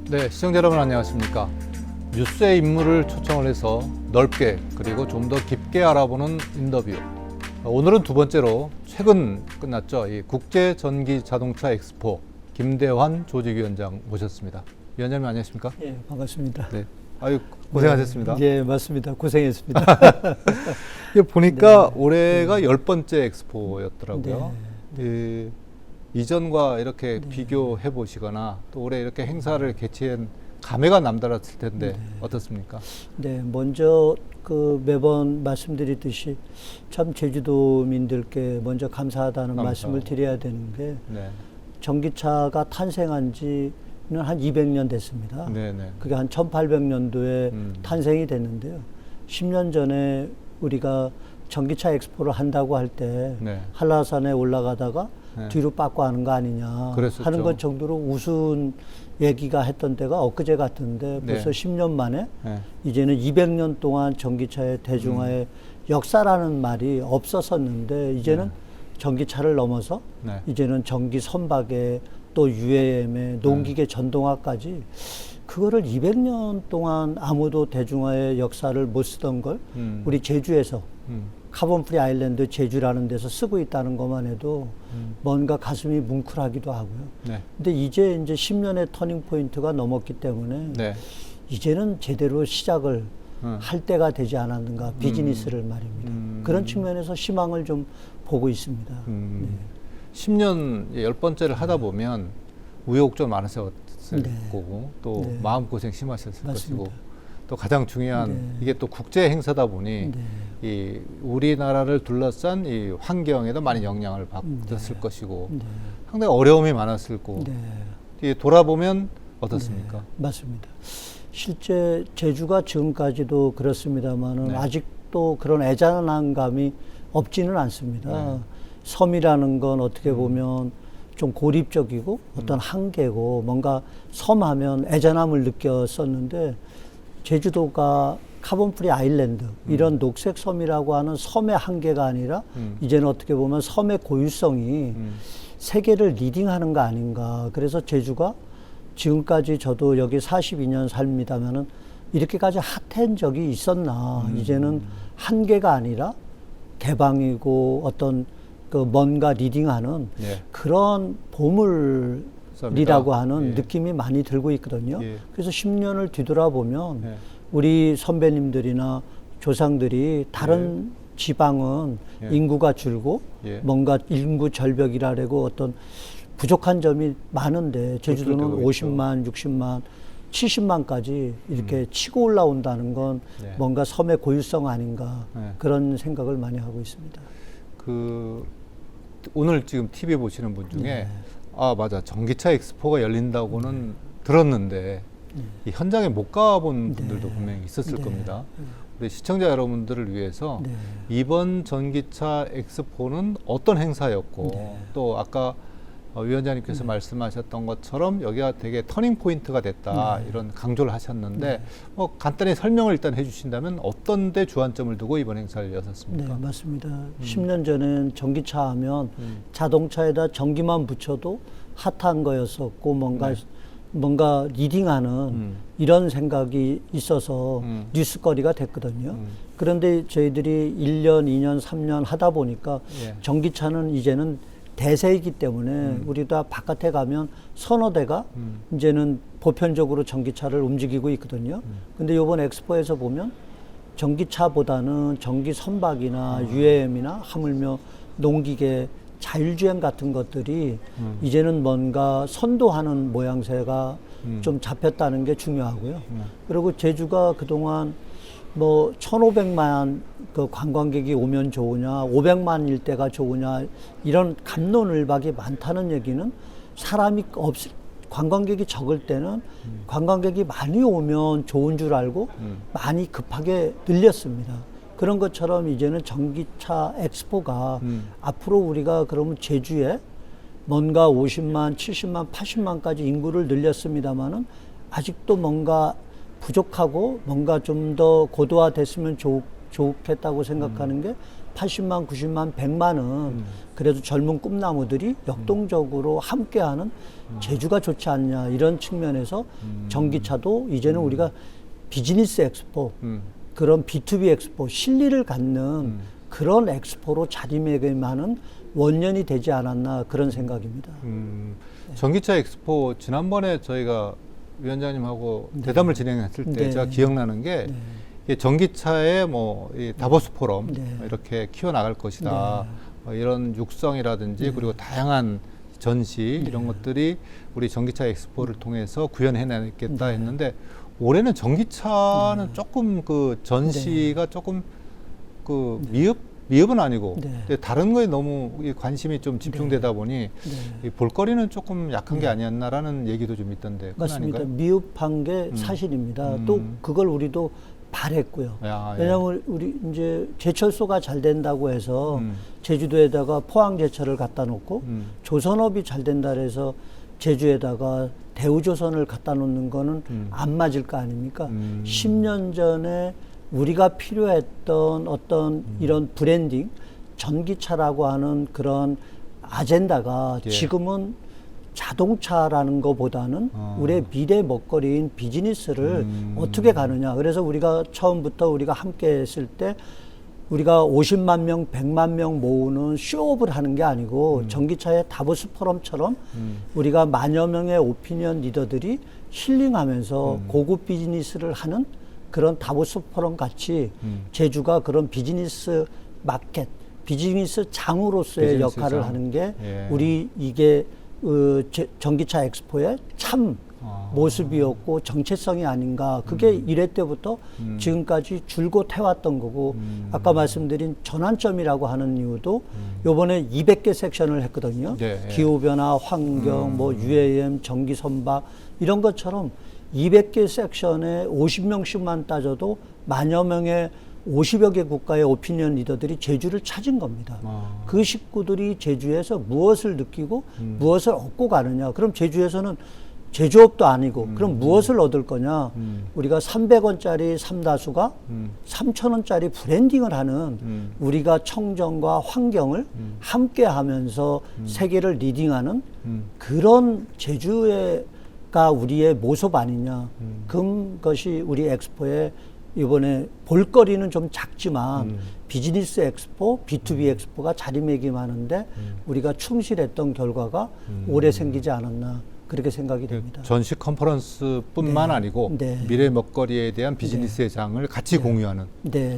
네, 시청자 여러분 안녕하십니까. 뉴스의 인물을 초청을 해서 넓게 그리고 좀 더 깊게 알아보는 인터뷰. 오늘은 두 번째로 최근 끝났죠. 이 국제전기자동차 엑스포 김대환 조직위원장 모셨습니다. 위원장님 안녕하십니까? 예, 반갑습니다. 네. 아유, 고생하셨습니다. 예, 맞습니다. 고생했습니다. 이게 보니까 네. 올해가 10번째 엑스포였더라고요. 네. 이전과 이렇게 네. 비교해 보시거나 또 올해 이렇게 행사를 개최한 감회가 남달랐을 텐데 네. 어떻습니까? 네, 먼저 매번 말씀드리듯이 참 제주도민들께 먼저 감사하다는 감사하고. 말씀을 드려야 되는 게 네. 전기차가 탄생한 지는 한 200년 됐습니다. 네네. 그게 한 1800년도에 탄생이 됐는데요. 10년 전에 우리가 전기차 엑스포를 한다고 할 때 네. 한라산에 올라가다가 네. 뒤로 빠꾸 하는 거 아니냐 그랬었죠. 하는 것 정도로 우스운 얘기가 했던 때가 엊그제 같은데 벌써 네. 10년 만에 네. 이제는 200년 동안 전기차의 대중화의 역사라는 말이 없었었는데 이제는 전기차를 넘어서 네. 이제는 전기 선박에 또 UAM에 농기계 전동화까지 그거를 200년 동안 아무도 대중화의 역사를 못 쓰던 걸 우리 제주에서 카본 프리 아일랜드 제주라는 데서 쓰고 있다는 것만 해도 뭔가 가슴이 뭉클하기도 하고요. 네. 근데 이제 10년의 터닝 포인트가 넘었기 때문에 네. 이제는 제대로 시작을 할 때가 되지 않았는가 비즈니스를 말입니다. 그런 측면에서 희망을 좀 보고 있습니다. 10년 10번째를 하다 보면 우여곡절 많으셨을 네. 거고 또 네. 마음고생 심하셨을 맞습니다. 것이고 또 가장 중요한 네. 이게 또 국제 행사다 보니 네. 이 우리나라를 둘러싼 이 환경에도 많이 영향을 받았을 것이고 네. 상당히 어려움이 많았을 거고 네. 돌아보면 어떻습니까? 네, 맞습니다. 실제 제주가 지금까지도 그렇습니다만은 네. 아직도 그런 애잔한 감이 없지는 않습니다. 네. 섬이라는 건 어떻게 보면 좀 고립적이고 어떤 한계고 뭔가 섬하면 애잔함을 느꼈었는데 제주도가 카본 프리 아일랜드 이런 녹색 섬이라고 하는 섬의 한계가 아니라 이제는 어떻게 보면 섬의 고유성이 세계를 리딩하는 거 아닌가. 그래서 제주가 지금까지 저도 여기 42년 삽니다면은 이렇게까지 핫한 적이 있었나. 이제는 한계가 아니라 개방이고 어떤 그 뭔가 리딩하는 예. 그런 보물이라고 하는 예. 느낌이 많이 들고 있거든요. 예. 그래서 10년을 뒤돌아보면 예. 우리 선배님들이나 조상들이 다른 지방은 예. 인구가 줄고 예. 뭔가 인구 절벽이라고 어떤 부족한 점이 많은데 제주도는 되고 있죠. 50만, 60만, 70만까지 이렇게 치고 올라온다는 건 네. 뭔가 섬의 고유성 아닌가 네. 그런 생각을 많이 하고 있습니다. 오늘 지금 TV 보시는 분 중에 네. 아 맞아 전기차 엑스포가 열린다고는 들었는데 이 현장에 못 가본 분들도 분명히 있었을 네. 겁니다. 우리 시청자 여러분들을 위해서 네. 이번 전기차 엑스포는 어떤 행사였고 네. 또 아까 위원장님께서 말씀하셨던 것처럼 여기가 되게 터닝 포인트가 됐다 이런 강조를 하셨는데 뭐 간단히 설명을 일단 해주신다면 어떤 데 주안점을 두고 이번 행사를 여셨습니까? 네, 맞습니다. 10년 전엔 전기차 하면 자동차에다 전기만 붙여도 핫한 거였었고 뭔가 리딩하는 이런 생각이 있어서 뉴스거리가 됐거든요. 그런데 저희들이 1년, 2년, 3년 하다 보니까 예. 전기차는 이제는 대세이기 때문에 우리 다 바깥에 가면 서너 대가 이제는 보편적으로 전기차를 움직이고 있거든요. 근데 이번 엑스포에서 보면 전기차보다는 전기 선박이나 UAM이나 하물며 농기계 자율주행 같은 것들이 이제는 뭔가 선도하는 모양새가 좀 잡혔다는 게 중요하고요. 그리고 제주가 그동안 뭐 1,500만 그 관광객이 오면 좋으냐, 500만일 때가 좋으냐 이런 갑론을박이 많다는 얘기는 관광객이 적을 때는 관광객이 많이 오면 좋은 줄 알고 많이 급하게 늘렸습니다. 그런 것처럼 이제는 전기차 엑스포가 앞으로 우리가 그러면 제주에 뭔가 50만, 70만, 80만까지 인구를 늘렸습니다만은 아직도 뭔가 부족하고 뭔가 좀 더 고도화됐으면 좋겠다고 생각하는 게 80만, 90만, 100만은 그래도 젊은 꿈나무들이 역동적으로 함께하는 제주가 좋지 않냐 이런 측면에서 전기차도 이제는 우리가 비즈니스 엑스포 그런 B2B 엑스포 실리를 갖는 그런 엑스포로 자리매김하는 원년이 되지 않았나 그런 생각입니다. 전기차 엑스포 지난번에 저희가 위원장님하고 대담을 진행했을 때 제가 기억나는 게 이 전기차의 이 다보스 포럼 이렇게 키워나갈 것이다. 이런 육성이라든지 그리고 다양한 전시 이런 것들이 우리 전기차 엑스포를 통해서 구현해내겠다 했는데 올해는 전기차는 조금 그 전시가 조금 그 미흡은 아니고 다른 거에 너무 관심이 좀 집중되다 보니 이 볼거리는 조금 약한 게 아니었나라는 얘기도 좀 있던데. 맞습니다. 미흡한 게 사실입니다. 또 그걸 우리도 바랬고요. 왜냐하면 우리 이제 제철소가 잘 된다고 해서 제주도에다가 포항 제철을 갖다 놓고 조선업이 잘 된다 해서 제주에다가 대우조선을 갖다 놓는 거는 안 맞을 거 아닙니까? 10년 전에 우리가 필요했던 어떤 이런 브랜딩, 전기차라고 하는 그런 아젠다가 지금은 자동차라는 것보다는 우리의 미래 먹거리인 비즈니스를 어떻게 가느냐. 그래서 우리가 처음부터 우리가 함께 했을 때 우리가 50만 명, 100만 명 모으는 쇼업을 하는 게 아니고 전기차의 다보스 포럼처럼 우리가 만여 명의 오피니언 리더들이 힐링하면서 고급 비즈니스를 하는 그런 다보스 포럼 같이 제주가 그런 비즈니스 마켓, 비즈니스 장으로서의 비즈니스 역할을 장. 하는 게 우리 이게 전기차 엑스포의 참 모습이었고 정체성이 아닌가. 그게 1회 때부터 지금까지 줄곧 해왔던 거고 아까 말씀드린 전환점이라고 하는 이유도 요번에 200개 섹션을 했거든요. 기후변화, 환경, 뭐 UAM, 전기선박 이런 것처럼 200개 섹션에 50명씩만 따져도 만여 명의 50여 개 국가의 오피니언 리더들이 제주를 찾은 겁니다. 그 식구들이 제주에서 무엇을 느끼고 무엇을 얻고 가느냐. 그럼 제주에서는 제조업도 아니고 그럼 무엇을 얻을 거냐. 우리가 300원짜리 삼다수가 3,000원짜리 브랜딩을 하는 우리가 청정과 환경을 함께 하면서 세계를 리딩하는 그런 제주가 우리의 모습 아니냐. 그것이 우리 엑스포의 이번에 볼거리는 좀 작지만 비즈니스 엑스포, B2B 엑스포가 자리매김하는데 우리가 충실했던 결과가 올해 생기지 않았나 그렇게 생각이 됩니다. 전시 컨퍼런스뿐만 아니고 미래 먹거리에 대한 비즈니스의 장을 같이 공유하는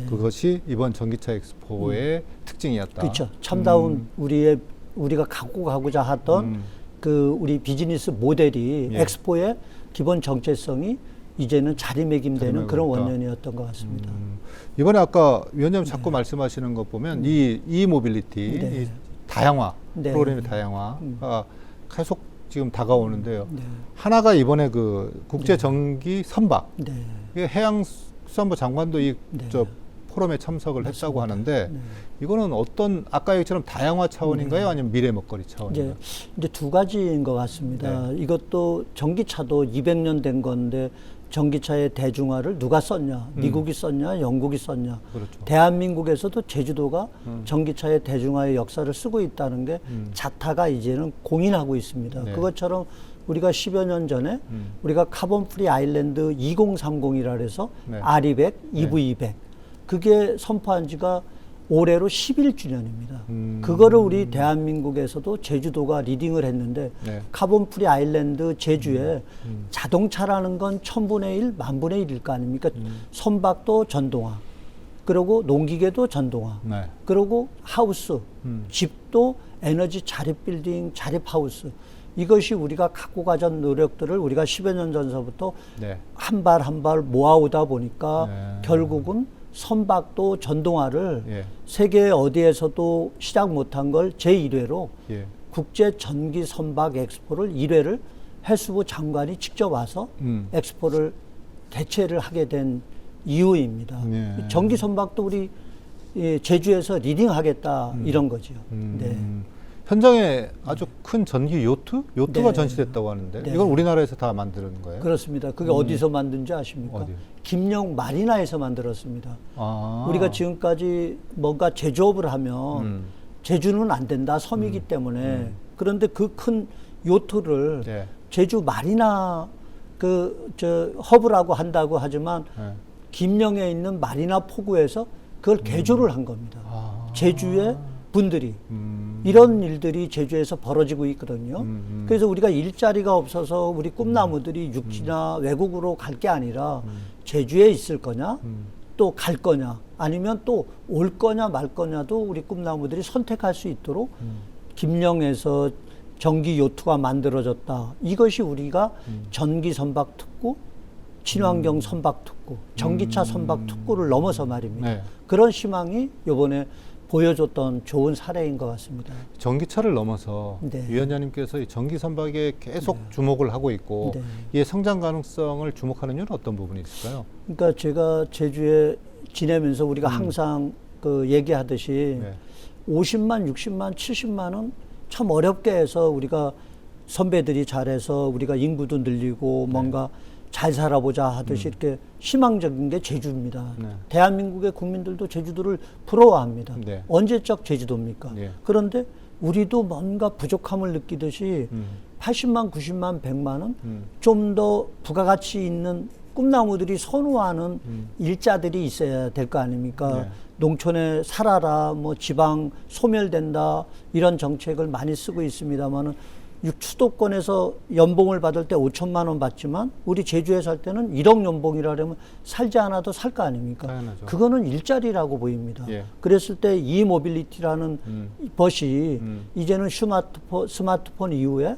그것이 이번 전기차 엑스포의 특징이었다. 그렇죠. 참다운 우리가 갖고 가고자 하던 그 우리 비즈니스 모델이 엑스포의 기본 정체성이 이제는 자리매김되는 그런 원년이었던 것 같습니다. 이번에 아까 위원장님 자꾸 말씀하시는 것 보면 이 모빌리티, 이 다양화, 프로그램의 다양화가 계속 지금 다가오는데요. 하나가 이번에 그 국제 전기 선박, 해양수산부 장관도 저 포럼에 참석을 했다고 하는데 이거는 어떤 아까 얘기처럼 다양화 차원인가요? 아니면 미래 먹거리 차원인가요? 이제 두 가지인 것 같습니다. 이것도 전기차도 200년 된 건데 전기차의 대중화를 누가 썼냐? 미국이 썼냐? 영국이 썼냐? 그렇죠. 대한민국에서도 제주도가 전기차의 대중화의 역사를 쓰고 있다는 게 자타가 이제는 공인하고 있습니다. 그것처럼 우리가 10여 년 전에 우리가 카본 프리 아일랜드 2030이라 해서 R200, EV200 그게 선포한 지가 올해로 11주년입니다. 그거를 우리 대한민국에서도 제주도가 리딩을 했는데 카본 프리 아일랜드 제주에 자동차라는 건 1000분의 1, 10,000분의 1일 거 아닙니까? 선박도 전동화, 그리고 농기계도 전동화, 그리고 하우스, 집도 에너지 자립 빌딩, 자립 하우스. 이것이 우리가 갖고 가던 노력들을 우리가 10여 년 전서부터 한 발 한 발 모아오다 보니까 결국은 선박도 전동화를 세계 어디에서도 시작 못한 걸 제1회로 국제 전기 선박 엑스포를 1회를 해수부 장관이 직접 와서 엑스포를 개최를 하게 된 이유입니다. 전기 선박도 우리 제주에서 리딩하겠다 이런 거죠. 현장에 아주 큰 전기 요트가 네. 전시됐다고 하는데 네. 이건 우리나라에서 다 만드는 거예요? 그렇습니다. 그게 어디서 만든지 아십니까? 어디요? 김영 마리나에서 만들었습니다. 아. 우리가 지금까지 뭔가 제조업을 하면 제주는 안 된다, 섬이기 때문에. 그런데 그 큰 요트를 네. 제주 마리나 허브라고 한다고 하지만 네. 김영에 있는 마리나 포구에서 그걸 개조를 한 겁니다. 아. 제주의 분들이 이런 일들이 제주에서 벌어지고 있거든요. 그래서 우리가 일자리가 없어서 우리 꿈나무들이 육지나 외국으로 갈 게 아니라 제주에 있을 거냐, 또 갈 거냐, 아니면 또 올 거냐 말 거냐도 우리 꿈나무들이 선택할 수 있도록 김영에서 전기 요트가 만들어졌다. 이것이 우리가 전기 선박 특구, 친환경 선박 특구, 전기차 선박 특구를 넘어서 말입니다. 네. 그런 희망이 이번에 보여줬던 좋은 사례인 것 같습니다. 전기차를 넘어서 네. 위원장님께서 이 전기 선박에 계속 주목을 하고 있고 네. 이의 성장 가능성을 주목하는 이유는 어떤 부분이 있을까요? 그러니까 제가 제주에 지내면서 우리가 항상 얘기하듯이 네. 50만, 60만, 70만은 참 어렵게 해서 우리가 선배들이 잘해서 우리가 인구도 늘리고 뭔가 잘 살아보자 하듯이 이렇게 희망적인 게 제주입니다. 네. 대한민국의 국민들도 제주도를 부러워합니다. 네. 언제적 제주도입니까? 네. 그런데 우리도 뭔가 부족함을 느끼듯이 80만, 90만, 100만은 좀 더 부가가치 있는 꿈나무들이 선호하는 일자들이 있어야 될 거 아닙니까? 네. 농촌에 살아라, 뭐 지방 소멸된다 이런 정책을 많이 쓰고 있습니다만은 수도권에서 연봉을 받을 때 5천만 원 받지만 우리 제주에 살 때는 1억 연봉이라면 살지 않아도 살 거 아닙니까? 당연하죠. 그거는 일자리라고 보입니다. 예. 그랬을 때 이모빌리티라는 것이 이제는 스마트폰 이후에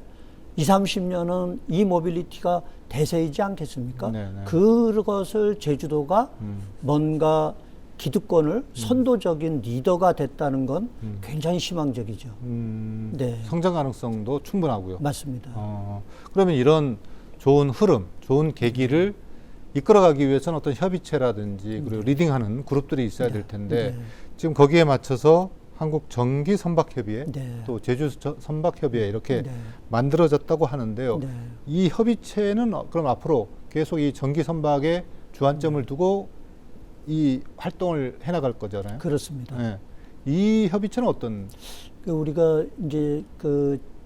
20, 30년은 이모빌리티가 대세이지 않겠습니까? 네네. 그것을 제주도가 뭔가 기득권을 선도적인 리더가 됐다는 건 굉장히 희망적이죠. 네. 성장 가능성도 충분하고요. 맞습니다. 그러면 이런 좋은 흐름, 좋은 계기를 이끌어가기 위해서는 어떤 협의체라든지 그리고 리딩하는 그룹들이 있어야 될 텐데 지금 거기에 맞춰서 한국 전기 선박협의회 네. 또 제주 선박협의회 이렇게 네. 만들어졌다고 하는데요. 네. 이 협의체는 그럼 앞으로 계속 이 전기 선박에 주안점을 두고 이 활동을 해나갈 거잖아요. 그렇습니다. 네. 이 협의체는 어떤? 우리가 이제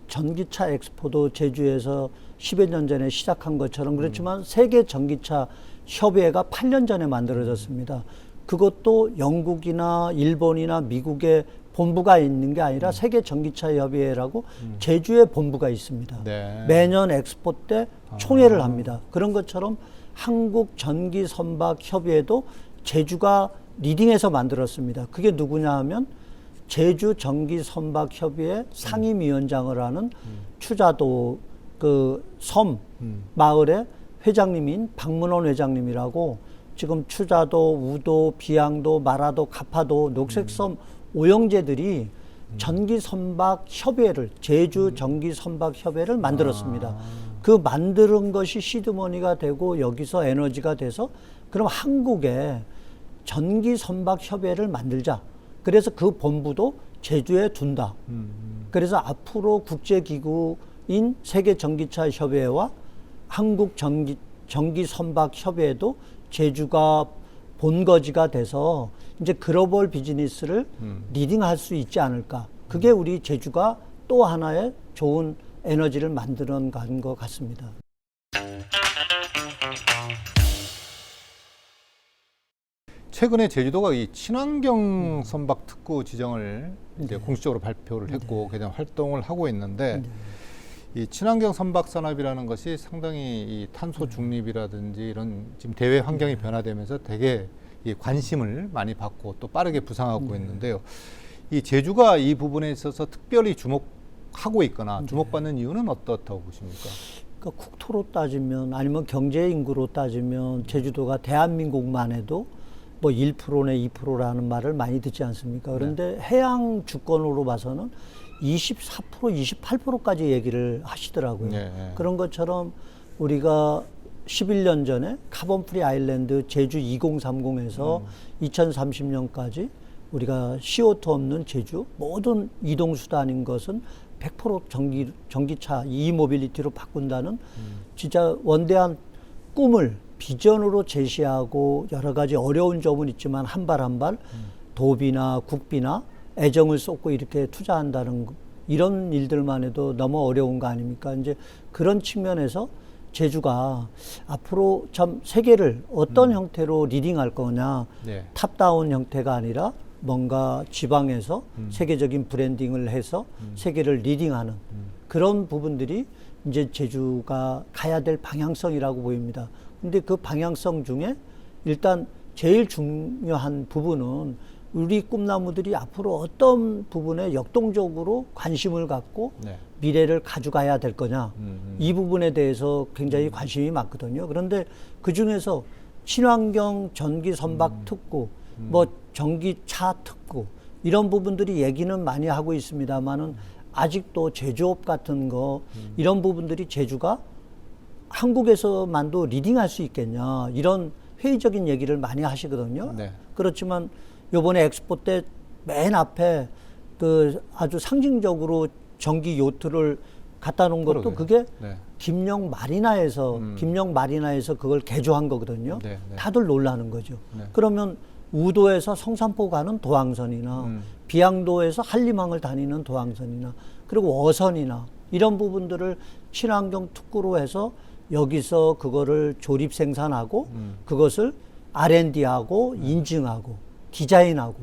전기차 엑스포도 제주에서 10여 년 전에 시작한 것처럼 그렇지만 세계 전기차 협의회가 8년 전에 만들어졌습니다. 그것도 영국이나 일본이나 미국의 본부가 있는 게 아니라 세계 전기차 협의회라고 제주에 본부가 있습니다. 네. 매년 엑스포 때 총회를 합니다. 그런 것처럼 한국 전기 선박 협의회도 제주가 리딩해서 만들었습니다. 그게 누구냐 하면 제주 전기 선박 협의회 상임위원장을 하는 추자도 섬 마을의 회장님인 박문원 회장님이라고 지금 추자도, 우도, 비양도, 마라도, 가파도, 녹색섬 오영제들이 전기선박 협회를 제주 전기선박 협회를 만들었습니다. 그 만드는 것이 시드머니가 되고 여기서 에너지가 돼서 그럼 한국에 전기선박 협회를 만들자. 그래서 그 본부도 제주에 둔다. 그래서 앞으로 국제기구인 세계전기차 협회와 한국 전기선박 협회도 제주가 본거지가 돼서 이제 글로벌 비즈니스를 리딩할 수 있지 않을까. 그게 우리 제주가 또 하나의 좋은 에너지를 만들어 간 것 같습니다. 최근에 제주도가 이 친환경 선박 특구 지정을 이제 공식적으로 발표를 했고 그냥 활동을 하고 있는데 이 친환경 선박 산업이라는 것이 상당히 이 탄소 중립이라든지 이런 지금 대외 환경이 변화되면서 되게 이 관심을 많이 받고 또 빠르게 부상하고 있는데요. 이 제주가 이 부분에 있어서 특별히 주목하고 있거나 주목받는 이유는 어떻다고 보십니까? 그러니까 국토로 따지면 아니면 경제 인구로 따지면 제주도가 대한민국만 해도 뭐 1%네 2%라는 말을 많이 듣지 않습니까? 그런데 해양 주권으로 봐서는 24%, 28%까지 얘기를 하시더라고요. 네. 그런 것처럼 우리가 11년 전에 카본 프리 아일랜드 제주 2030에서 2030년까지 우리가 CO2 없는 제주 모든 이동수단인 것은 100% 전기차 이모빌리티로 바꾼다는 진짜 원대한 꿈을 비전으로 제시하고 여러 가지 어려운 점은 있지만 한 발 한 발 도비나 국비나 애정을 쏟고 이렇게 투자한다는 이런 일들만 해도 너무 어려운 거 아닙니까? 이제 그런 측면에서 제주가 앞으로 참 세계를 어떤 형태로 리딩할 거냐, 네. 탑다운 형태가 아니라 뭔가 지방에서 세계적인 브랜딩을 해서 세계를 리딩하는 그런 부분들이 이제 제주가 가야 될 방향성이라고 보입니다. 근데 그 방향성 중에 일단 제일 중요한 부분은 우리 꿈나무들이 앞으로 어떤 부분에 역동적으로 관심을 갖고 네. 미래를 가져가야 될 거냐. 이 부분에 대해서 굉장히 관심이 많거든요. 그런데 그 중에서 친환경 전기 선박 특구, 뭐 전기차 특구 이런 부분들이 얘기는 많이 하고 있습니다만은 아직도 제조업 같은 거 이런 부분들이 제주가 한국에서만도 리딩할 수 있겠냐 이런 회의적인 얘기를 많이 하시거든요. 네. 그렇지만 요번에 엑스포 때 맨 앞에 그 아주 상징적으로 전기 요트를 갖다 놓은 것도 그러게요. 그게 네. 김영 마리나에서 그걸 개조한 거거든요. 네, 네. 다들 놀라는 거죠. 네. 그러면 우도에서 성산포 가는 도항선이나 비양도에서 한림항을 다니는 도항선이나 그리고 어선이나 이런 부분들을 친환경 특구로 해서 여기서 그거를 조립 생산하고 그것을 R&D하고 인증하고 디자인하고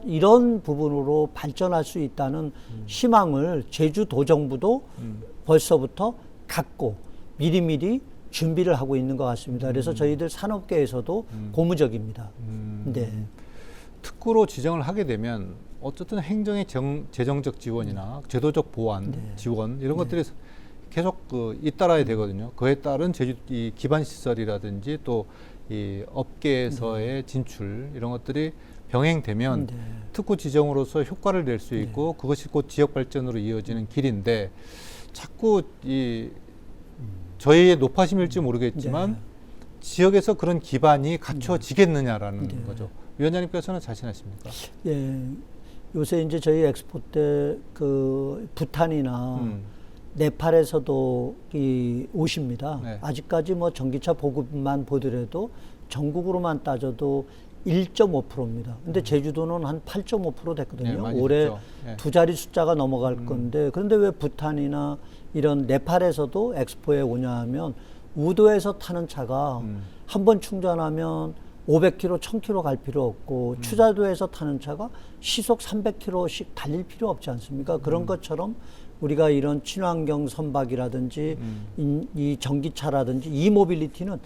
이런 부분으로 발전할 수 있다는 희망을 제주도 정부도 벌써부터 갖고 미리미리 준비를 하고 있는 것 같습니다. 그래서 저희들 산업계에서도 고무적입니다. 네. 특구로 지정을 하게 되면 어쨌든 행정의 재정적 지원이나 제도적 보완, 지원 이런 것들이 계속 잇따라야 되거든요. 그에 따른 제주 이 기반 시설이라든지 또 이 업계에서의 진출 이런 것들이 병행되면 특구 지정으로서 효과를 낼 수 있고 그것이 곧 지역 발전으로 이어지는 길인데 자꾸 이 저희의 노파심일지 모르겠지만 지역에서 그런 기반이 갖춰지겠느냐라는 거죠. 위원장님께서는 자신하십니까? 예. 요새 이제 저희 엑스포 때 그 부탄이나 네팔에서도 오십니다. 네. 아직까지 뭐 전기차 보급만 보더라도 전국으로만 따져도 1.5%입니다. 근데 제주도는 한 8.5% 됐거든요. 네, 많이 올해 됐죠. 네. 두 자리 숫자가 넘어갈 건데 그런데 왜 부탄이나 이런 네팔에서도 엑스포에 오냐 하면 우도에서 타는 차가 한 번 충전하면 500km, 1000km 갈 필요 없고 추자도에서 타는 차가 시속 300km씩 달릴 필요 없지 않습니까? 그런 것처럼 우리가 이런 친환경 선박이라든지 이 전기차라든지 이모빌리티는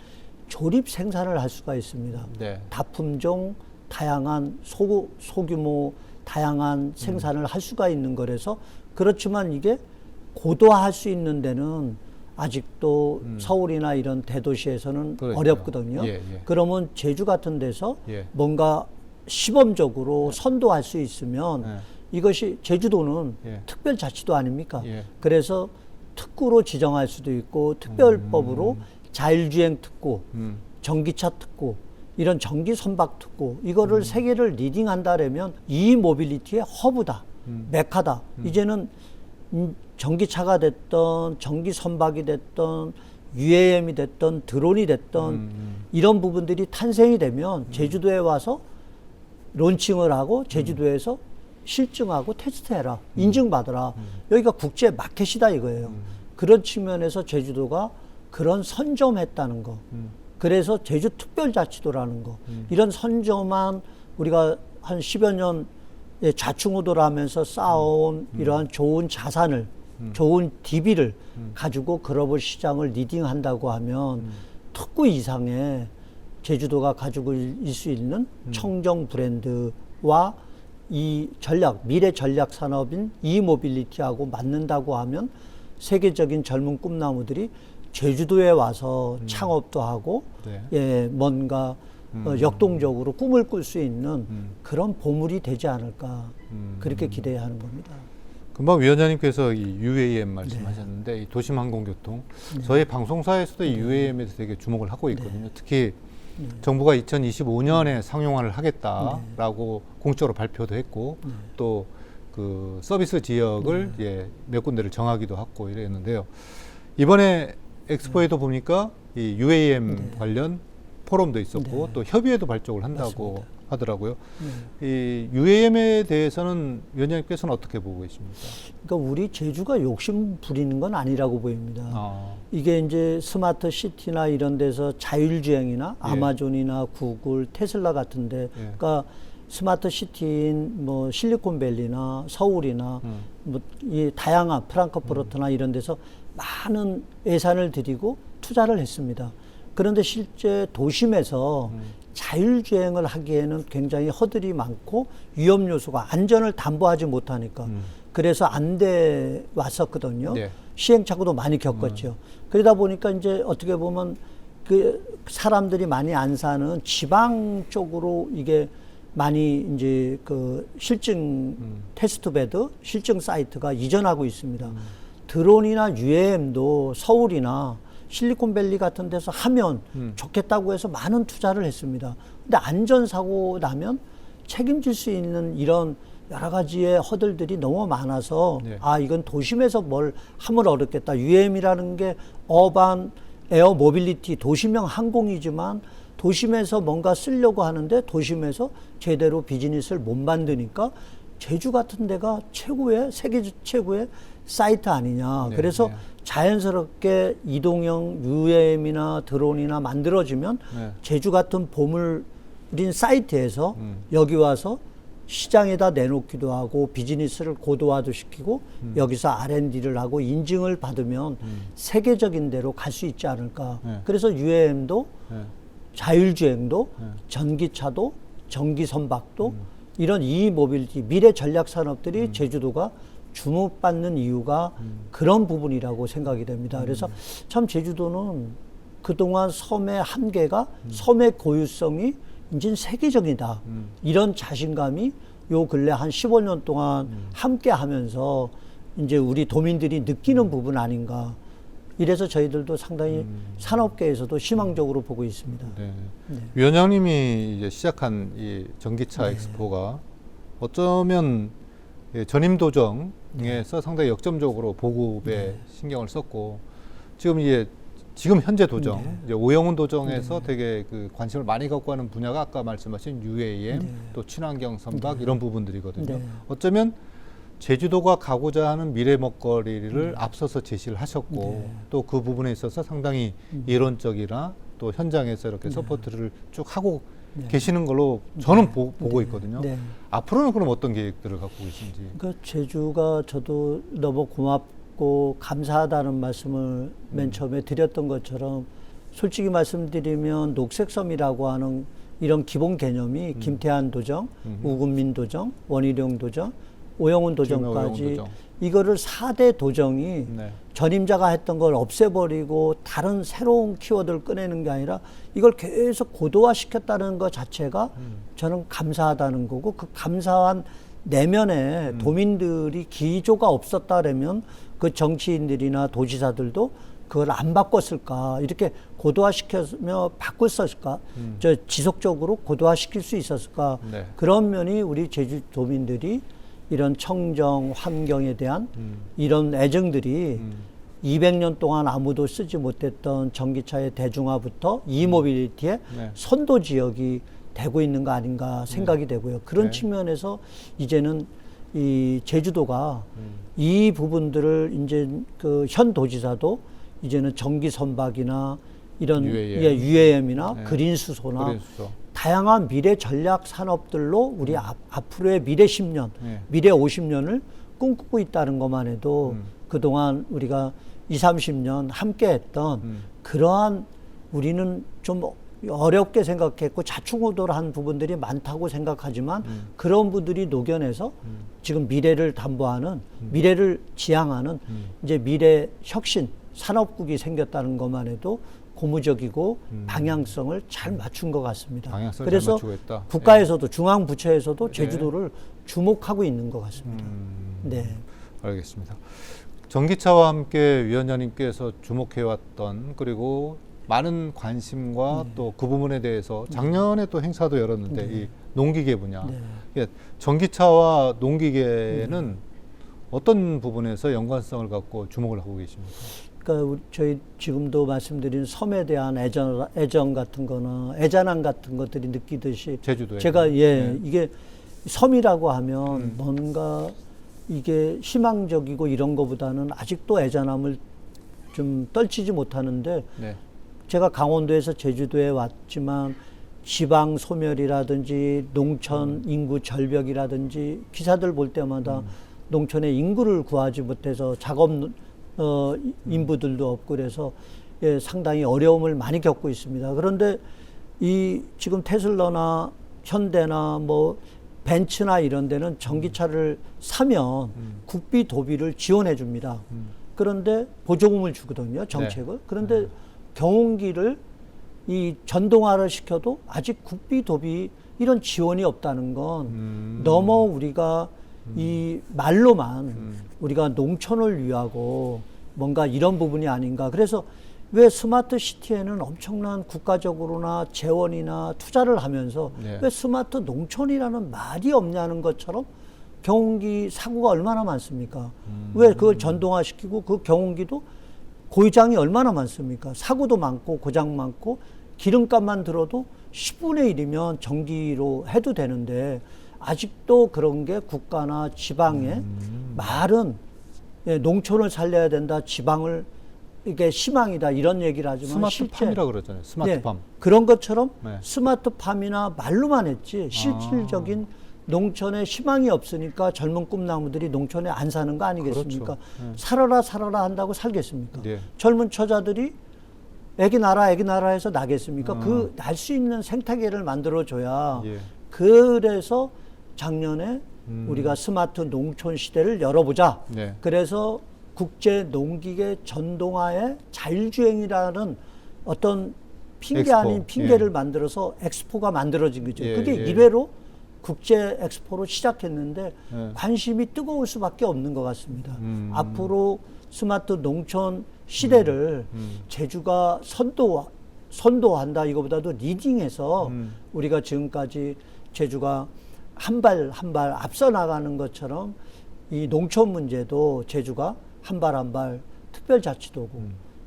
조립 생산을 할 수가 있습니다. 네. 다품종 다양한 소규모 다양한 생산을 할 수가 있는 거라서 그렇지만 이게 고도화할 수 있는 데는 아직도 서울이나 이런 대도시에서는 그러니까요. 어렵거든요. 예, 예. 그러면 제주 같은 데서 예. 뭔가 시범적으로 선도할 수 있으면 이것이 제주도는 예. 특별자치도 아닙니까? 예. 그래서 특구로 지정할 수도 있고 특별법으로 자율주행 특구, 전기차 특구, 이런 전기 선박 특구 이거를 세계를 리딩한다라면 이 모빌리티의 허브다, 메카다. 이제는 전기차가 됐던 전기 선박이 됐던 UAM이 됐던 드론이 됐던 이런 부분들이 탄생이 되면 제주도에 와서 론칭을 하고 제주도에서 실증하고 테스트해라, 인증받아라. 여기가 국제 마켓이다 이거예요. 그런 측면에서 제주도가 그런 선점했다는 거. 그래서 제주 특별자치도라는 거. 이런 선점한 우리가 한 10여 년 좌충우돌 하면서 쌓아온 이러한 좋은 자산을, 좋은 DB를 가지고 글로벌 시장을 리딩한다고 하면 특구 이상의 제주도가 가지고 있을 수 있는 청정 브랜드와 이 전략, 미래 전략 산업인 이모빌리티하고 맞는다고 하면 세계적인 젊은 꿈나무들이 제주도에 와서 창업도 하고 네. 예, 뭔가 역동적으로 꿈을 꿀 수 있는 그런 보물이 되지 않을까 그렇게 기대하는 겁니다. 금방 위원장님께서 이 UAM 말씀하셨는데 이 도심항공교통 저희 방송사에서도 이 UAM에 대해서 되게 주목을 하고 있거든요. 특히 정부가 2025년에 상용화를 하겠다라고 공적으로 발표도 했고 또 그 서비스 지역을 몇 군데를 정하기도 하고 이랬는데요. 이번에 엑스포에도 보니까 이 UAM 관련 포럼도 있었고 또 협의회도 발족을 한다고 맞습니다. 하더라고요. 이 UAM에 대해서는 위원장님께서는 어떻게 보고 계십니까? 그러니까 우리 제주가 욕심 부리는 건 아니라고 보입니다. 이게 이제 스마트 시티나 이런 데서 자율주행이나 아마존이나 구글, 테슬라 같은데, 그러니까 스마트 시티인 뭐 실리콘밸리나 서울이나 뭐 이 다양한 프랑크푸르트나 이런 데서 많은 예산을 들이고 투자를 했습니다. 그런데 실제 도심에서 자율주행을 하기에는 굉장히 허들이 많고 위험 요소가 안전을 담보하지 못하니까 그래서 안 돼 왔었거든요. 시행착오도 많이 겪었죠. 그러다 보니까 이제 어떻게 보면 그 사람들이 많이 안 사는 지방 쪽으로 이게 많이 이제 그 실증 테스트베드, 실증 사이트가 이전하고 있습니다. 드론이나 UAM도 서울이나 실리콘밸리 같은 데서 하면 좋겠다고 해서 많은 투자를 했습니다. 근데 안전사고 나면 책임질 수 있는 이런 여러 가지의 허들들이 너무 많아서 아, 이건 도심에서 뭘 하면 어렵겠다. UAM이라는 게 어반 에어 모빌리티 도시명 항공이지만 도심에서 뭔가 쓰려고 하는데 도심에서 제대로 비즈니스를 못 만드니까 제주 같은 데가 최고의 세계 최고의 사이트 아니냐. 그래서 자연스럽게 이동형 UAM이나 드론이나 만들어지면 제주 같은 보물인 사이트에서 여기 와서 시장에다 내놓기도 하고 비즈니스를 고도화도 시키고 여기서 R&D를 하고 인증을 받으면 세계적인 데로 갈 수 있지 않을까. 그래서 UAM도 자율주행도 전기차도 전기선박도 이런 이모빌리티 미래 전략 산업들이 제주도가 주목받는 이유가 그런 부분이라고 생각이 됩니다. 그래서 참 제주도는 그동안 섬의 한계가 섬의 고유성이 이제 세계적이다. 이런 자신감이 요 근래 한 15년 동안 함께 하면서 이제 우리 도민들이 느끼는 부분 아닌가. 이래서 저희들도 상당히 산업계에서도 희망적으로 보고 있습니다. 위원장님이 이제 시작한 이 전기차 엑스포가 어쩌면 전임 도정에서 상당히 역점적으로 보급에 신경을 썼고 지금 현재 도정, 이제 오영훈 도정에서 되게 그 관심을 많이 갖고 하는 분야가 아까 말씀하신 UAM, 또 친환경 선박 이런 부분들이거든요. 어쩌면 제주도가 가고자 하는 미래 먹거리를 앞서서 제시를 하셨고 또 그 부분에 있어서 상당히 이론적이나 또 현장에서 이렇게 서포트를 쭉 하고 계시는 걸로 저는 보고 있거든요. 앞으로는 그럼 어떤 계획들을 갖고 계신지. 그러니까 제주가 저도 너무 고맙고 감사하다는 말씀을 맨 처음에 드렸던 것처럼 솔직히 말씀드리면 녹색섬이라고 하는 이런 기본 개념이 김태한 도정, 우금민 도정, 원희룡 도정, 오영훈 도정까지 이거를 4대 도정이 전임자가 했던 걸 없애버리고 다른 새로운 키워드를 꺼내는 게 아니라 이걸 계속 고도화시켰다는 것 자체가 저는 감사하다는 거고 그 감사한 내면에 도민들이 기조가 없었다라면 그 정치인들이나 도지사들도 그걸 안 바꿨을까 이렇게 고도화시켜서 바꿨을까 지속적으로 고도화시킬 수 있었을까 그런 면이 우리 제주 도민들이 이런 청정 환경에 대한 이런 애정들이 200년 동안 아무도 쓰지 못했던 전기차의 대중화부터 이모빌리티의 선도 지역이 되고 있는 거 아닌가 생각이 되고요. 그런 측면에서 이제는 이 제주도가 이 부분들을 이제 그 현 도지사도 이제는 전기 선박이나 이런 UAM이나 그린 수소나 다양한 미래 전략 산업들로 우리 앞으로의 미래 10년, 미래 50년을 꿈꾸고 있다는 것만 해도 그동안 우리가 20, 30년 함께 했던 그러한 우리는 좀 어렵게 생각했고 좌충우돌한 부분들이 많다고 생각하지만 그런 분들이 녹여내서 지금 미래를 담보하는 미래를 지향하는 이제 미래 혁신 산업국이 생겼다는 것만 해도 고무적이고 방향성을 잘 맞춘 것 같습니다. 그래서 국가에서도 중앙 부처에서도 제주도를 주목하고 있는 것 같습니다. 알겠습니다. 전기차와 함께 위원장님께서 주목해왔던 그리고 많은 관심과 네. 또 그 부분에 대해서 작년에 또 행사도 열었는데 네. 이 농기계 분야, 네. 예, 전기차와 농기계는 어떤 부분에서 연관성을 갖고 주목을 하고 계십니까? 그러니까 저희 지금도 말씀드린 섬에 대한 애정 같은 거나 애잔함 같은 것들이 느끼듯이 제주도에 제가 네. 이게 섬이라고 하면 뭔가 이게 희망적이고 이런 거보다는 아직도 애잔함을 좀 떨치지 못하는데 네. 제가 강원도에서 제주도에 왔지만 지방 소멸이라든지 농촌 인구 절벽이라든지 기사들 볼 때마다 농촌의 인구를 구하지 못해서 작업 인부들도 없고 그래서 예, 상당히 어려움을 많이 겪고 있습니다. 그런데 이 지금 테슬라나 현대나 뭐 벤츠나 이런 데는 전기차를 사면 국비 도비를 지원해 줍니다. 그런데 보조금을 주거든요, 정책을. 네. 그런데 경운기를 이 전동화를 시켜도 아직 국비 도비 이런 지원이 없다는 건 너무 우리가 이 말로만 우리가 농촌을 위하고 뭔가 이런 부분이 아닌가. 그래서 왜 스마트 시티에는 엄청난 국가적으로나 재원이나 투자를 하면서 네. 왜 스마트 농촌이라는 말이 없냐는 것처럼 경운기 사고가 얼마나 많습니까? 왜 그걸 전동화시키고 그 경운기도 고장이 얼마나 많습니까? 사고도 많고 고장 많고 기름값만 들어도 10분의 1이면 전기로 해도 되는데 아직도 그런 게 국가나 지방에 말은 예, 농촌을 살려야 된다, 지방을 이게 희망이다 이런 얘기를 하지만 스마트팜이라고 그러잖아요. 스마트팜. 예, 그런 것처럼 네. 스마트팜이나 말로만 했지 실질적인 농촌에 희망이 없으니까 젊은 꿈나무들이 농촌에 안 사는 거 아니겠습니까? 그렇죠. 네. 살아라 살아라 한다고 살겠습니까? 네. 젊은 처자들이 애기 나라 해서 나겠습니까? 그 날 수 있는 생태계를 만들어줘야 예. 그래서 작년에 우리가 스마트 농촌 시대를 열어보자. 네. 그래서 국제 농기계 전동화의 자율주행이라는 어떤 핑계 엑스포. 아닌 핑계를 예. 만들어서 엑스포가 만들어진 거죠. 예, 그게 예. 1회로 국제 엑스포로 시작했는데 예. 관심이 뜨거울 수밖에 없는 것 같습니다. 앞으로 스마트 농촌 시대를 제주가 선도한다 이거보다도 리딩해서 우리가 지금까지 제주가 한 발 한 발 앞서 나가는 것처럼 이 농촌 문제도 제주가 한 발 한 발 특별자치도고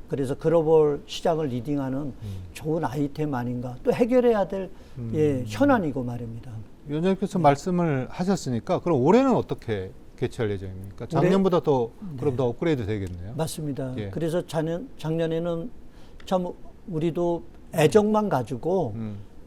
그래서 글로벌 시장을 리딩하는 좋은 아이템 아닌가 또 해결해야 될 예, 현안이고 말입니다. 위원장님께서 말씀을 하셨으니까 그럼 올해는 어떻게 개최할 예정입니까? 작년보다 더 그럼 더 업그레이드 되겠네요. 맞습니다. 예. 그래서 작년에는 참 우리도 애정만 가지고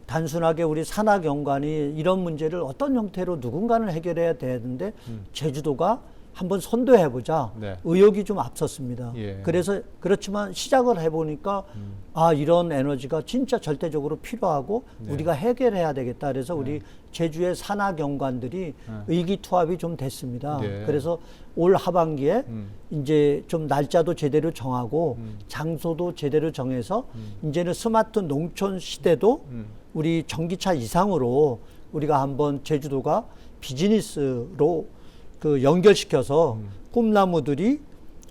단순하게 우리 산하경관이 이런 문제를 어떤 형태로 누군가는 해결해야 되는데 제주도가 한번 선도해보자. 네. 의욕이 좀 앞섰습니다. 예. 그래서 그렇지만 시작을 해보니까 아 이런 에너지가 진짜 절대적으로 필요하고 네. 우리가 해결해야 되겠다. 그래서 우리 제주의 산하경관들이 의기투합이 좀 됐습니다. 네. 그래서 올 하반기에 이제 좀 날짜도 제대로 정하고 장소도 제대로 정해서 이제는 스마트 농촌 시대도 우리 전기차 이상으로 우리가 한번 제주도가 비즈니스로 그 연결시켜서 꿈나무들이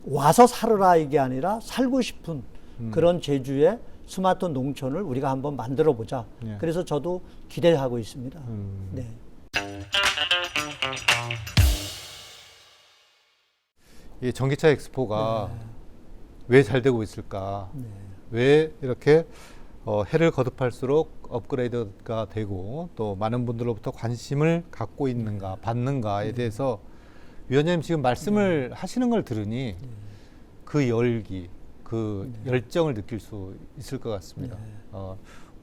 와서 살으라 이게 아니라 살고 싶은 그런 제주의 스마트 농촌을 우리가 한번 만들어 보자. 예. 그래서 저도 기대하고 있습니다. 네. 이 전기차 엑스포가 왜 잘 되고 있을까? 네. 왜 이렇게 해를 거듭할수록 업그레이드가 되고 또 많은 분들로부터 관심을 갖고 있는가, 받는가에 대해서 위원장님 지금 말씀을 하시는 걸 들으니 그 열기, 그 열정을 느낄 수 있을 것 같습니다.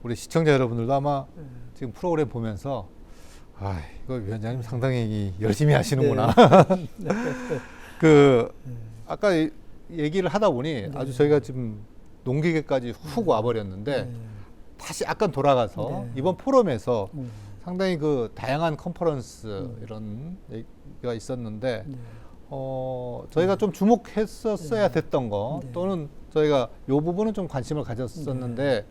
우리 시청자 여러분들도 아마 지금 프로그램 보면서 아, 이거 위원장님 상당히 열심히 하시는구나. 그 아까 얘기를 하다 보니 아주 저희가 지금 농기계까지 훅 와버렸는데 다시 약간 돌아가서 이번 포럼에서 상당히 그 다양한 컨퍼런스 이런 얘기가 있었는데 저희가 좀 주목했었어야 됐던 거 또는 저희가 이 부분은 좀 관심을 가졌었는데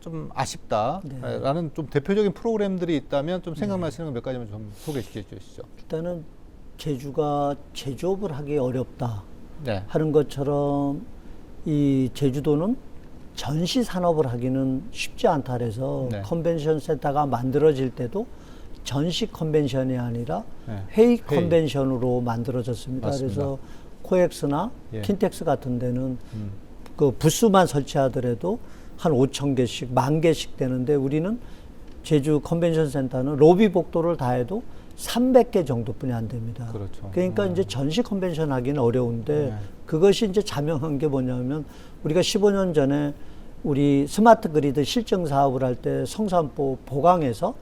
좀 아쉽다라는 좀 대표적인 프로그램들이 있다면 좀 생각나시는 거 몇 가지만 좀 소개시켜 주시죠. 일단은 제주가 제조업을 하기 어렵다 네. 하는 것처럼 이 제주도는 전시 산업을 하기는 쉽지 않다 그래서 네. 컨벤션 센터가 만들어질 때도 전시 컨벤션이 아니라 네. 회의 컨벤션으로 만들어졌습니다. 맞습니다. 그래서 코엑스나 예. 킨텍스 같은 데는 그 부스만 설치하더라도 한 5천 개씩, 10,000개씩 되는데 우리는 제주 컨벤션 센터는 로비 복도를 다 해도 300개 정도뿐이 안 됩니다. 그렇죠. 그러니까 이제 전시 컨벤션 하기는 어려운데 네. 그것이 이제 자명한 게 뭐냐면 우리가 15년 전에 우리 스마트 그리드 실증 사업을 할 때 성산포 보강에서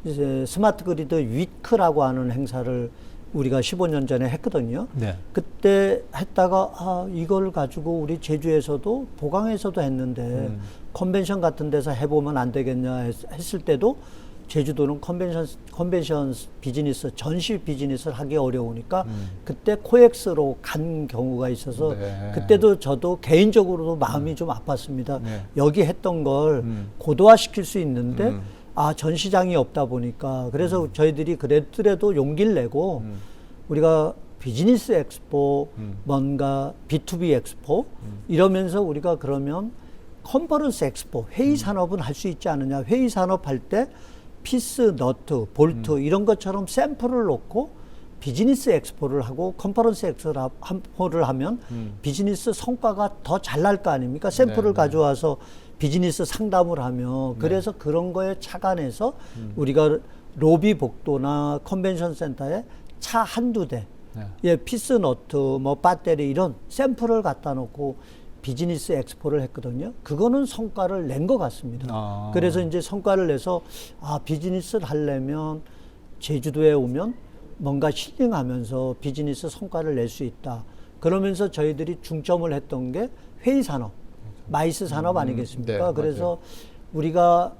이제 스마트 그리드 위크라고 하는 행사를 우리가 15년 전에 했거든요. 네. 그때 했다가 이걸 가지고 우리 제주에서도 보강에서도 했는데 컨벤션 같은 데서 해보면 안 되겠냐 했을 때도 제주도는 컨벤션 비즈니스, 전시 비즈니스를 하기 어려우니까 그때 코엑스로 간 경우가 있어서 네. 그때도 저도 개인적으로도 마음이 좀 아팠습니다. 네. 여기 했던 걸 고도화시킬 수 있는데 전시장이 없다 보니까 그래서 저희들이 그랬더라도 용기를 내고 우리가 비즈니스 엑스포, 뭔가 B2B 엑스포 이러면서 우리가 그러면 컨퍼런스 엑스포, 회의 산업은 할 수 있지 않느냐. 회의 산업 할 때 피스, 너트, 볼트 이런 것처럼 샘플을 놓고 비즈니스 엑스포를 하고 컨퍼런스 엑스포를 하면 비즈니스 성과가 더 잘 날 거 아닙니까? 샘플을 네, 가져와서 비즈니스 상담을 하며 그래서 그런 거에 착안해서 우리가 로비 복도나 컨벤션 센터에 차 한두 대, 네. 예, 피스 너트, 뭐 배터리 이런 샘플을 갖다 놓고 비즈니스 엑스포를 했거든요. 그거는 성과를 낸 것 같습니다. 그래서 이제 성과를 내서 비즈니스를 하려면 제주도에 오면 뭔가 힐링하면서 비즈니스 성과를 낼 수 있다. 그러면서 저희들이 중점을 했던 게 회의 산업, 마이스 산업 아니겠습니까? 네, 그래서 우리가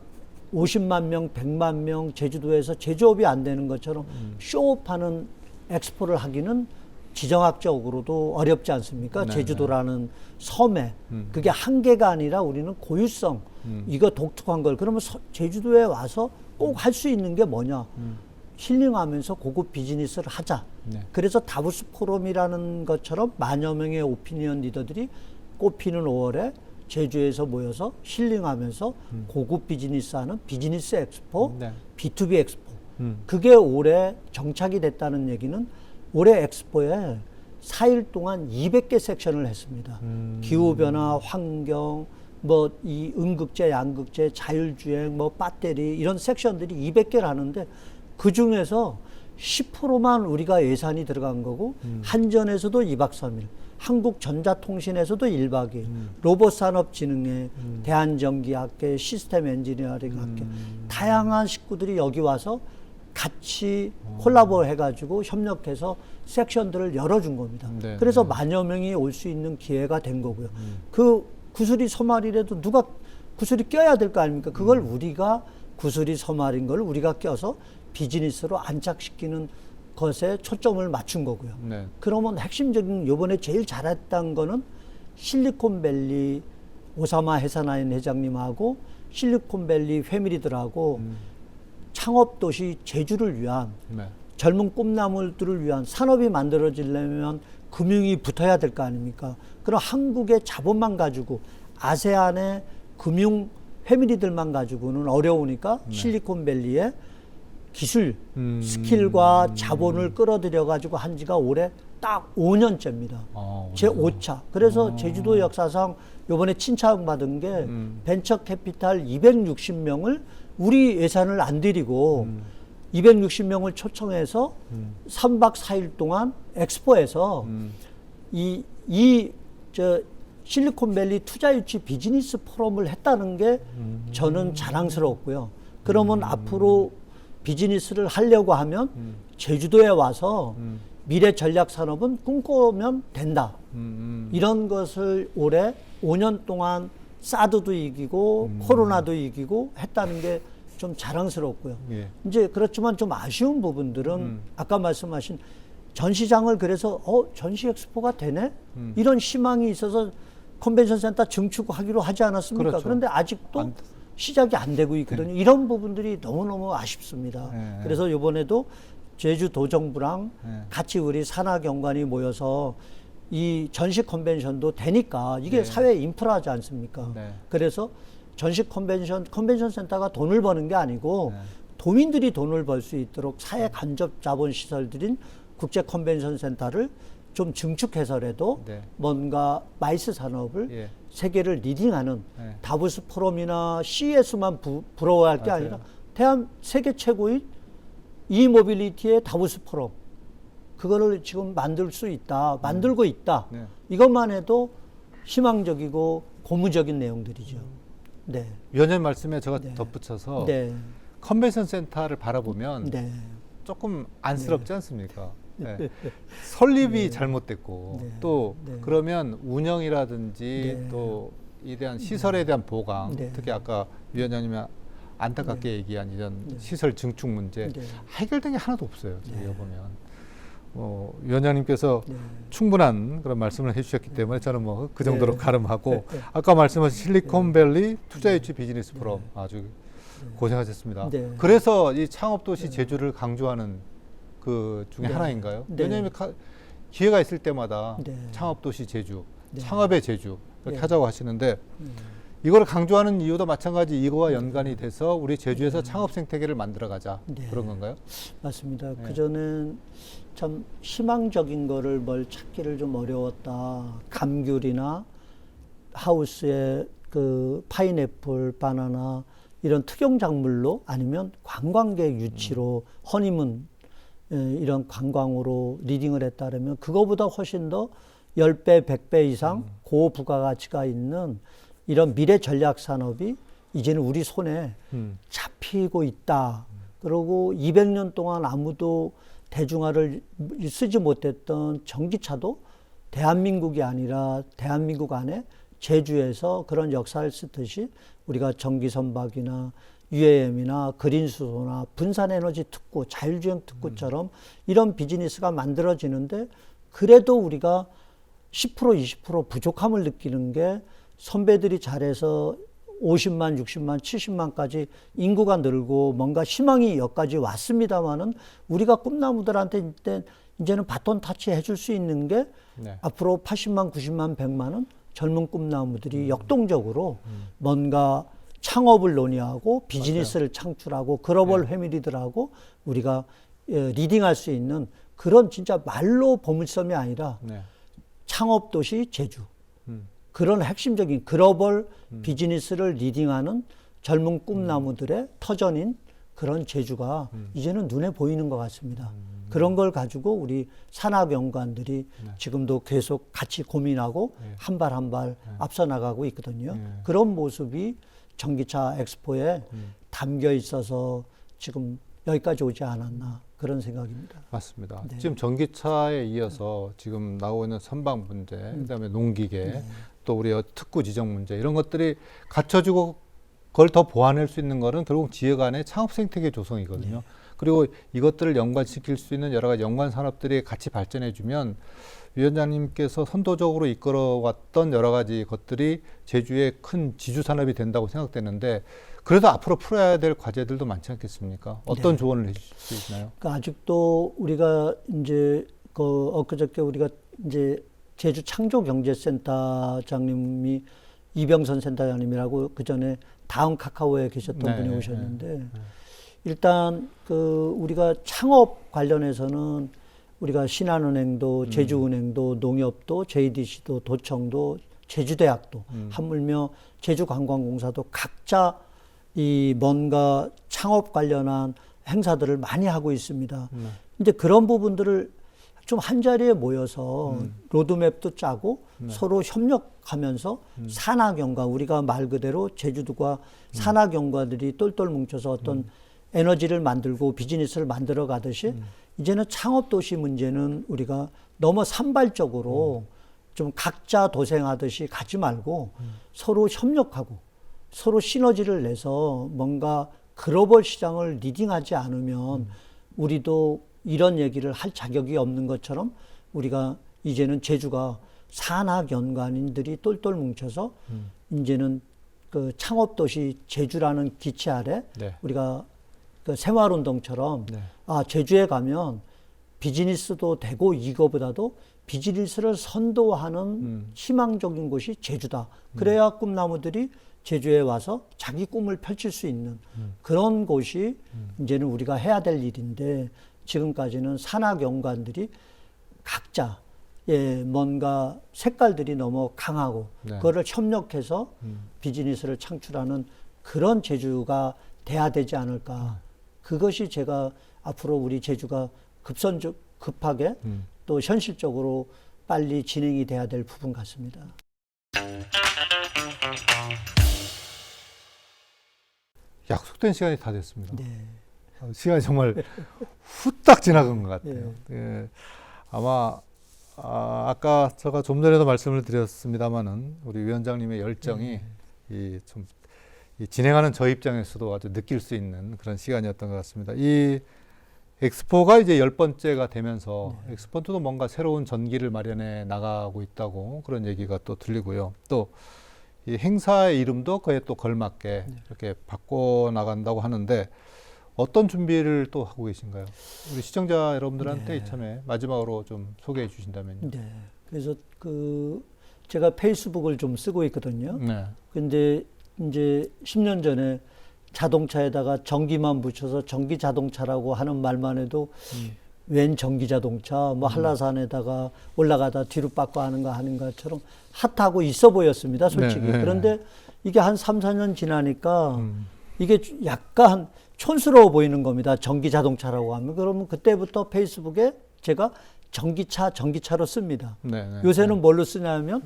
50만 명, 100만 명 제주도에서 제조업이 안 되는 것처럼 쇼업하는 엑스포를 하기는 지정학적으로도 어렵지 않습니까? 네, 제주도라는 섬에 그게 한계가 아니라 우리는 고유성 이거 독특한 걸 그러면 제주도에 와서 꼭 할 수 있는 게 뭐냐? 힐링하면서 고급 비즈니스를 하자. 네. 그래서 다보스 포럼이라는 것처럼 만여 명의 오피니언 리더들이 꽃피는 5월에 제주에서 모여서 힐링하면서 고급 비즈니스 하는 비즈니스 엑스포, 네. B2B 엑스포. 그게 올해 정착이 됐다는 얘기는 올해 엑스포에 4일 동안 200개 섹션을 했습니다. 기후변화, 환경, 뭐 이 음극재, 양극재, 자율주행, 뭐 배터리 이런 섹션들이 200개를 하는데 그 중에서 10%만 우리가 예산이 들어간 거고 한전에서도 2박 3일, 한국전자통신에서도 1박 2일, 로봇산업진흥회, 대한전기학회, 시스템 엔지니어링학회 다양한 식구들이 여기 와서 같이 콜라보 해가지고 협력해서 섹션들을 열어준 겁니다. 네, 그래서 네. 만여 명이 올 수 있는 기회가 된 거고요. 그 구슬이 서말이라도 누가 구슬이 껴야 될 거 아닙니까? 그걸 우리가 구슬이 서말인 걸 우리가 껴서 비즈니스로 안착시키는 것에 초점을 맞춘 거고요. 네. 그러면 핵심적인 요번에 제일 잘했던 거는 실리콘밸리 오사마 해사나인 회장님하고 실리콘밸리 패밀리들하고 창업도시 제주를 위한 네. 젊은 꿈나무들을 위한 산업이 만들어지려면 금융이 붙어야 될 거 아닙니까? 그럼 한국의 자본만 가지고 아세안의 금융 패밀리들만 가지고는 어려우니까 실리콘밸리에 기술, 스킬과 자본을 끌어들여 가지고 한 지가 올해 딱 5년째입니다. 제 5차. 그래서 제주도 역사상 요번에 칭찬 받은 게 벤처 캐피탈 260명을 우리 예산을 안 들이고 260명을 초청해서 3박 4일 동안 엑스포에서 실리콘밸리 투자유치 비즈니스 포럼을 했다는 게 저는 자랑스럽고요. 그러면 앞으로 비즈니스를 하려고 하면 제주도에 와서 미래 전략 산업은 꿈꾸면 된다. 이런 것을 올해 5년 동안 사드도 이기고 코로나도 이기고 했다는 게 좀 자랑스럽고요. 예. 이제 그렇지만 좀 아쉬운 부분들은 아까 말씀하신 전시장을 그래서 전시 엑스포가 되네? 이런 희망이 있어서 컨벤션 센터 증축하기로 하지 않았습니까? 그렇죠. 그런데 아직도 시작이 안 되고 있거든요. 이런 부분들이 너무너무 아쉽습니다. 그래서 이번에도 제주도정부랑 같이 우리 산하경관이 모여서 이 전시 컨벤션도 되니까 이게 네. 사회 인프라지 않습니까? 네. 그래서 전시 컨벤션 센터가 돈을 버는 게 아니고 네. 도민들이 돈을 벌 수 있도록 사회 간접 자본 시설들인 국제 컨벤션 센터를 좀 증축해서라도 네. 뭔가 마이스 산업을 예. 세계를 리딩하는 네. 다보스 포럼이나 CES만 부러워할 게 맞아요. 아니라 세계 최고의 이모빌리티의 다보스 포럼 그거를 지금 만들 수 있다, 만들고 있다. 네. 이것만 해도 희망적이고 고무적인 내용들이죠. 네. 위원님 말씀에 제가 네. 덧붙여서 네. 컨벤션 센터를 바라보면 네. 조금 안쓰럽지 않습니까? 네. 설립이 네. 잘못됐고 네. 또 네. 그러면 운영이라든지 네. 또 이 대한 시설에 대한 보강, 네. 특히 아까 위원장님이 안타깝게 얘기한 이런 네. 시설 증축 문제 네. 해결된 게 하나도 없어요. 네. 저희가 보면 위원장님께서 네. 충분한 그런 말씀을 해주셨기 때문에 저는 뭐 그 정도로 네. 가름하고 네. 아까 말씀하신 실리콘밸리 투자 유치 비즈니스 포럼 네. 아주 고생하셨습니다. 네. 그래서 이 창업도시 제주를 강조하는 그 중에 네. 하나인가요? 네. 왜냐하면 기회가 있을 때마다 네. 창업도시 제주, 네. 창업의 제주 이렇게 네. 하자고 하시는데 이걸 강조하는 이유도 마찬가지 이거와 연관이 돼서 우리 제주에서 창업 생태계를 만들어가자 네. 그런 건가요? 맞습니다. 네. 그전엔 참 희망적인 거를 뭘 찾기를 좀 어려웠다. 감귤이나 하우스에 그 파인애플, 바나나 이런 특용 작물로 아니면 관광객 유치로 허니문 이런 관광으로 리딩을 했다면 그거보다 훨씬 더 10배, 100배 이상 고부가가치가 있는 이런 미래 전략 산업이 이제는 우리 손에 잡히고 있다. 그리고 200년 동안 아무도 대중화를 쓰지 못했던 전기차도 대한민국이 아니라 대한민국 안에 제주에서 그런 역사를 쓰듯이 우리가 전기선박이나 UAM이나 그린수소나 분산에너지 특구, 자율주행 특구처럼 이런 비즈니스가 만들어지는데 그래도 우리가 10% 20% 부족함을 느끼는 게 선배들이 잘해서 50만, 60만, 70만까지 인구가 늘고 뭔가 희망이 여기까지 왔습니다마는 우리가 꿈나무들한테 이제는 바톤 타치 해줄 수 있는 게 네. 앞으로 80만, 90만, 100만은 젊은 꿈나무들이 역동적으로 뭔가 창업을 논의하고 비즈니스를 창출하고 글로벌 패밀리들하고 우리가 리딩할 수 있는 그런 진짜 말로 보물섬이 아니라 네. 창업도시 제주 그런 핵심적인 글로벌 비즈니스를 리딩하는 젊은 꿈나무들의 터전인 그런 제주가 이제는 눈에 보이는 것 같습니다. 그런 걸 가지고 우리 산학연구관들이 지금도 계속 같이 고민하고 한 발 한 발 앞서 나가고 있거든요. 그런 모습이 전기차 엑스포에 담겨 있어서 지금 여기까지 오지 않았나 그런 생각입니다. 맞습니다. 네. 지금 전기차에 이어서 지금 나오고 있는 선박 문제, 그다음에 농기계, 또 우리 특구 지정 문제 이런 것들이 갖춰지고 그걸 더 보완할 수 있는 거는 결국 지역 안의 창업 생태계 조성이거든요. 그리고 이것들을 연관시킬 수 있는 여러 가지 연관 산업들이 같이 발전해주면 위원장님께서 선도적으로 이끌어왔던 여러 가지 것들이 제주의 큰 지주 산업이 된다고 생각되는데 그래도 앞으로 풀어야 될 과제들도 많지 않겠습니까? 어떤 네. 조언을 해주실 수 있나요? 그러니까 아직도 우리가 이제 엊그저께 우리가 이제 제주 창조경제센터장님이 이병선 센터장님이라고 그 전에 다음 카카오에 계셨던 네, 분이 오셨는데 일단 우리가 창업 관련해서는 우리가 신한은행도 제주은행도 농협도 JDC도 도청도 제주대학도 하물며 제주관광공사도 각자 이 뭔가 창업 관련한 행사들을 많이 하고 있습니다. 이제 그런 부분들을 좀 한자리에 모여서 로드맵도 짜고 서로 협력하면서 산학연과 우리가 말 그대로 제주도가 산학연과들이 똘똘 뭉쳐서 어떤 에너지를 만들고 비즈니스를 만들어 가듯이 이제는 창업도시 문제는 우리가 너무 산발적으로 좀 각자 도생하듯이 가지 말고 서로 협력하고 서로 시너지를 내서 뭔가 글로벌 시장을 리딩하지 않으면 우리도 이런 얘기를 할 자격이 없는 것처럼 우리가 이제는 제주가 산학연구인들이 똘똘 뭉쳐서 이제는 그 창업도시 제주라는 기치 아래 네. 우리가 그 생활운동처럼 네. 제주에 가면 비즈니스도 되고 이거보다도 비즈니스를 선도하는 희망적인 곳이 제주다. 그래야 꿈나무들이 제주에 와서 자기 꿈을 펼칠 수 있는 그런 곳이 이제는 우리가 해야 될 일인데, 지금까지는 산학연구관들이 각자 뭔가 색깔들이 너무 강하고 네. 그거를 협력해서 비즈니스를 창출하는 그런 제주가 돼야 되지 않을까. 그것이 제가 앞으로 우리 제주가 급하게 또 현실적으로 빨리 진행이 돼야 될 부분 같습니다. 약속된 시간이 다 됐습니다. 네. 시간이 정말 후딱 지나간 것 같아요. 예. 아마 아까 제가 좀 전에도 말씀을 드렸습니다마는 우리 위원장님의 열정이 이 진행하는 저 입장에서도 아주 느낄 수 있는 그런 시간이었던 것 같습니다. 이 엑스포가 이제 10번째가 되면서 엑스포도 뭔가 새로운 전기를 마련해 나가고 있다고 그런 얘기가 또 들리고요. 또 이 행사의 이름도 그에 또 걸맞게 이렇게 바꿔 나간다고 하는데, 어떤 준비를 또 하고 계신가요? 우리 시청자 여러분들한테 이참에 마지막으로 좀 소개해 주신다면요. 네. 그래서 제가 페이스북을 좀 쓰고 있거든요. 네. 근데 이제 10년 전에 자동차에다가 전기만 붙여서 전기 자동차라고 하는 말만 해도 웬 전기 자동차, 뭐 한라산에다가 올라가다 뒤로 빠꾸 하는 것처럼 핫하고 있어 보였습니다, 솔직히. 네, 네. 그런데 이게 한 3, 4년 지나니까 이게 약간 촌스러워 보이는 겁니다. 전기 자동차라고 하면. 그러면 그때부터 페이스북에 제가 전기차로 씁니다. 네, 네, 요새는 뭘로 쓰냐면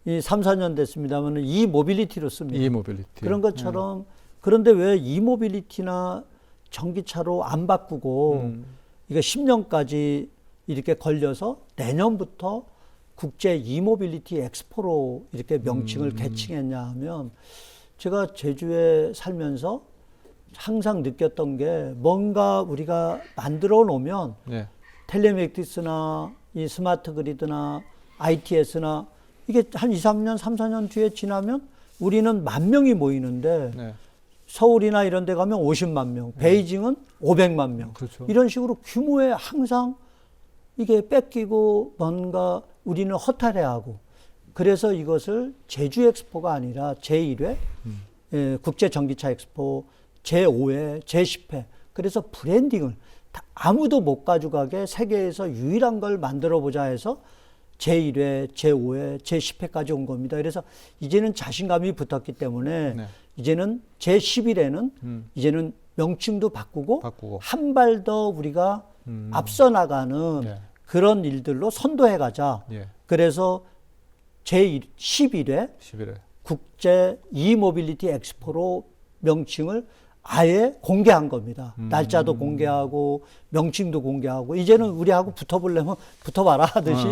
이 3, 4년 됐습니다만 이모빌리티로 씁니다. 이모빌리티. 그런 것처럼. 그런데 왜 이모빌리티나 전기차로 안 바꾸고 이거 10년까지 이렇게 걸려서 내년부터 국제 이모빌리티 엑스포로 이렇게 명칭을 개칭했냐 하면, 제가 제주에 살면서 항상 느꼈던 게, 뭔가 우리가 만들어 놓으면 네. 텔레메틱스나 이 스마트 그리드나 ITS나 이게 한 2, 3년, 3, 4년 뒤에 지나면 우리는 10,000명이 모이는데 네. 서울이나 이런 데 가면 50만 명, 베이징은 500만 명. 그렇죠. 이런 식으로 규모에 항상 이게 뺏기고 뭔가 우리는 허탈해하고, 그래서 이것을 제주 엑스포가 아니라 제1회 국제 전기차 엑스포, 제5회, 제10회. 그래서 브랜딩을 아무도 못 가져가게 세계에서 유일한 걸 만들어 보자 해서 제1회, 제5회, 제10회까지 온 겁니다. 그래서 이제는 자신감이 붙었기 때문에 이제는 제11회는 이제는 명칭도 바꾸고 한 발 더 우리가 앞서 나가는 그런 일들로 선도해 가자. 그래서 제11회 국제 이모빌리티 엑스포로 명칭을 아예 공개한 겁니다. 날짜도 공개하고 명칭도 공개하고, 이제는 우리하고 붙어보려면 붙어봐라 하듯이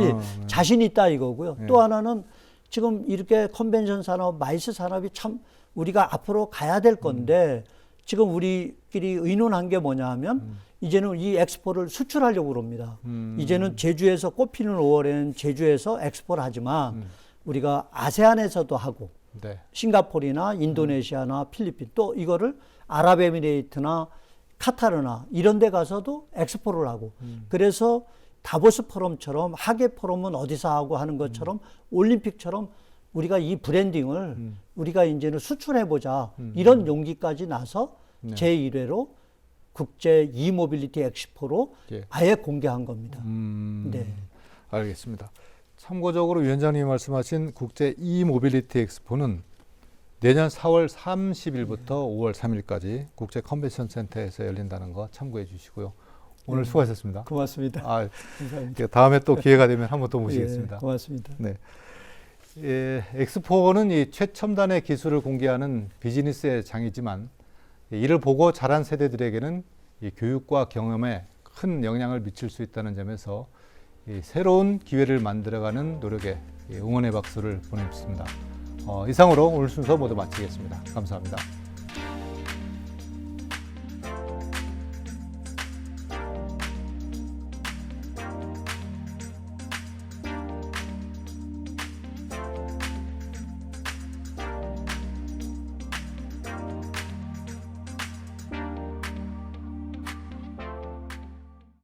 자신 있다 이거고요. 또 하나는 지금 이렇게 컨벤션 산업, 마이스 산업이 참 우리가 앞으로 가야 될 건데, 지금 우리끼리 의논한 게 뭐냐 하면 이제는 이 엑스포를 수출하려고 그럽니다. 이제는 제주에서 꽃피는 5월에는 제주에서 엑스포를 하지만 우리가 아세안에서도 하고 싱가포르나 인도네시아나 필리핀, 또 이거를 아랍에미레이트나 카타르나 이런 데 가서도 엑스포를 하고, 그래서 다보스 포럼처럼 하계 포럼은 어디서 하고 하는 것처럼 올림픽처럼 우리가 이 브랜딩을 우리가 이제는 수출해보자, 이런 용기까지 나서 제1회로 국제 이모빌리티 엑스포로 아예 공개한 겁니다. 네. 알겠습니다. 참고적으로 위원장님이 말씀하신 국제 이모빌리티 엑스포는 내년 4월 30일부터 5월 3일까지 국제 컨벤션 센터에서 열린다는 거 참고해 주시고요. 오늘 수고하셨습니다. 고맙습니다. 감사합니다. 다음에 또 기회가 되면 한번 또 모시겠습니다. 고맙습니다. 네. 엑스포는 이 최첨단의 기술을 공개하는 비즈니스의 장이지만, 이를 보고 자란 세대들에게는 이 교육과 경험에 큰 영향을 미칠 수 있다는 점에서 이 새로운 기회를 만들어가는 노력에 응원의 박수를 보내습니다. 이상으로 오늘 순서 모두 마치겠습니다. 감사합니다.